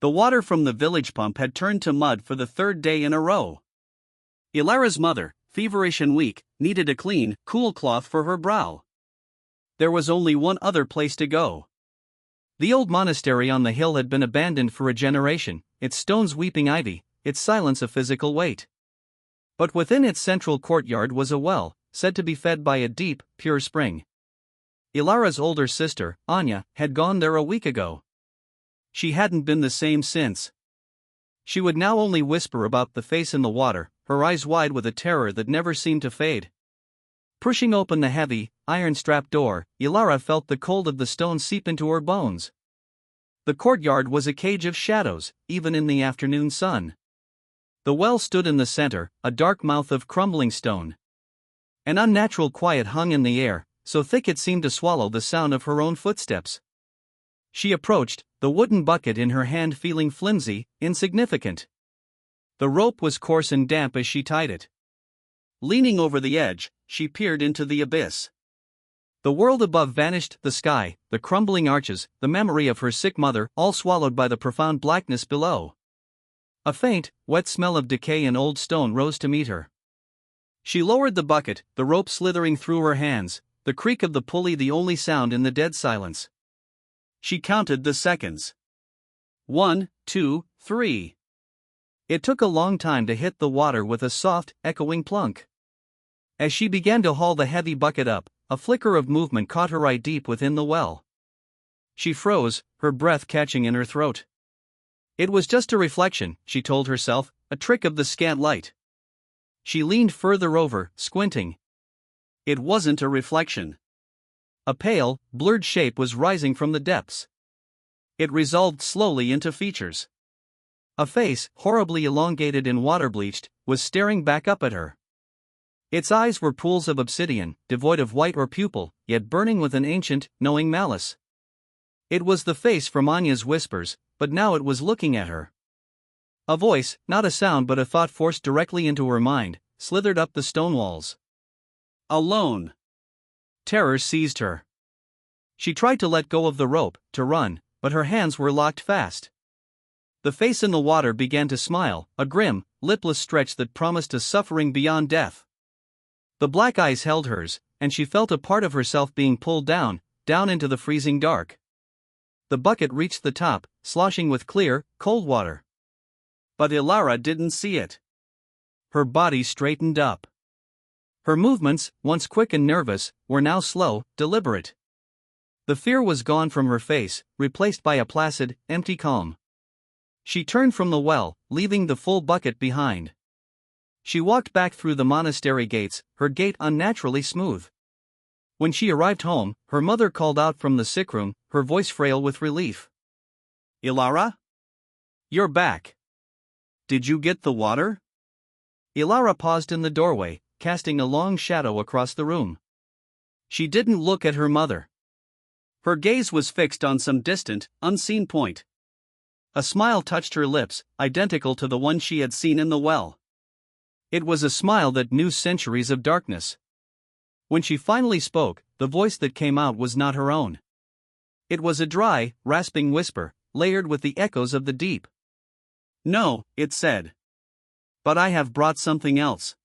The water from the village pump had turned to mud for the third day in a row. Ilara's mother, feverish and weak, needed a clean, cool cloth for her brow. There was only one other place to go. The old monastery on the hill had been abandoned for a generation, its stones weeping ivy, its silence a physical weight. But within its central courtyard was a well, said to be fed by a deep, pure spring. Ilara's older sister, Anya, had gone there a week ago. She hadn't been the same since. She would now only whisper about the face in the water, her eyes wide with a terror that never seemed to fade. Pushing open the heavy, iron-strapped door, Ilara felt the cold of the stone seep into her bones. The courtyard was a cage of shadows, even in the afternoon sun. The well stood in the center, a dark mouth of crumbling stone. An unnatural quiet hung in the air, so thick it seemed to swallow the sound of her own footsteps. She approached, the wooden bucket in her hand feeling flimsy, insignificant. The rope was coarse and damp as she tied it. Leaning over the edge, she peered into the abyss. The world above vanished, the sky, the crumbling arches, the memory of her sick mother, all swallowed by the profound blackness below. A faint, wet smell of decay and old stone rose to meet her. She lowered the bucket, the rope slithering through her hands, the creak of the pulley the only sound in the dead silence. She counted the seconds. 1, 2, 3. It took a long time to hit the water with a soft, echoing plunk. As she began to haul the heavy bucket up, a flicker of movement caught her eye deep within the well. She froze, her breath catching in her throat. It was just a reflection, she told herself, a trick of the scant light. She leaned further over, squinting. It wasn't a reflection. A pale, blurred shape was rising from the depths. It resolved slowly into features. A face, horribly elongated and water-bleached, was staring back up at her. Its eyes were pools of obsidian, devoid of white or pupil, yet burning with an ancient, knowing malice. It was the face from Anya's whispers, but now it was looking at her. A voice, not a sound but a thought forced directly into her mind, slithered up the stone walls. Alone. Terror seized her. She tried to let go of the rope, to run, but her hands were locked fast. The face in the water began to smile, a grim, lipless stretch that promised a suffering beyond death. The black eyes held hers, and she felt a part of herself being pulled down into the freezing dark. The bucket reached the top, sloshing with clear, cold water. But Ilara didn't see it. Her body straightened up. Her movements, once quick and nervous, were now slow, deliberate. The fear was gone from her face, replaced by a placid, empty calm. She turned from the well, leaving the full bucket behind. She walked back through the monastery gates, her gait unnaturally smooth. When she arrived home, her mother called out from the sick room, her voice frail with relief. Ilara? You're back. Did you get the water? Ilara paused in the doorway, casting a long shadow across the room. She didn't look at her mother. Her gaze was fixed on some distant, unseen point. A smile touched her lips, identical to the one she had seen in the well. It was a smile that knew centuries of darkness. When she finally spoke, the voice that came out was not her own. It was a dry, rasping whisper, layered with the echoes of the deep. No, it said. But I have brought something else.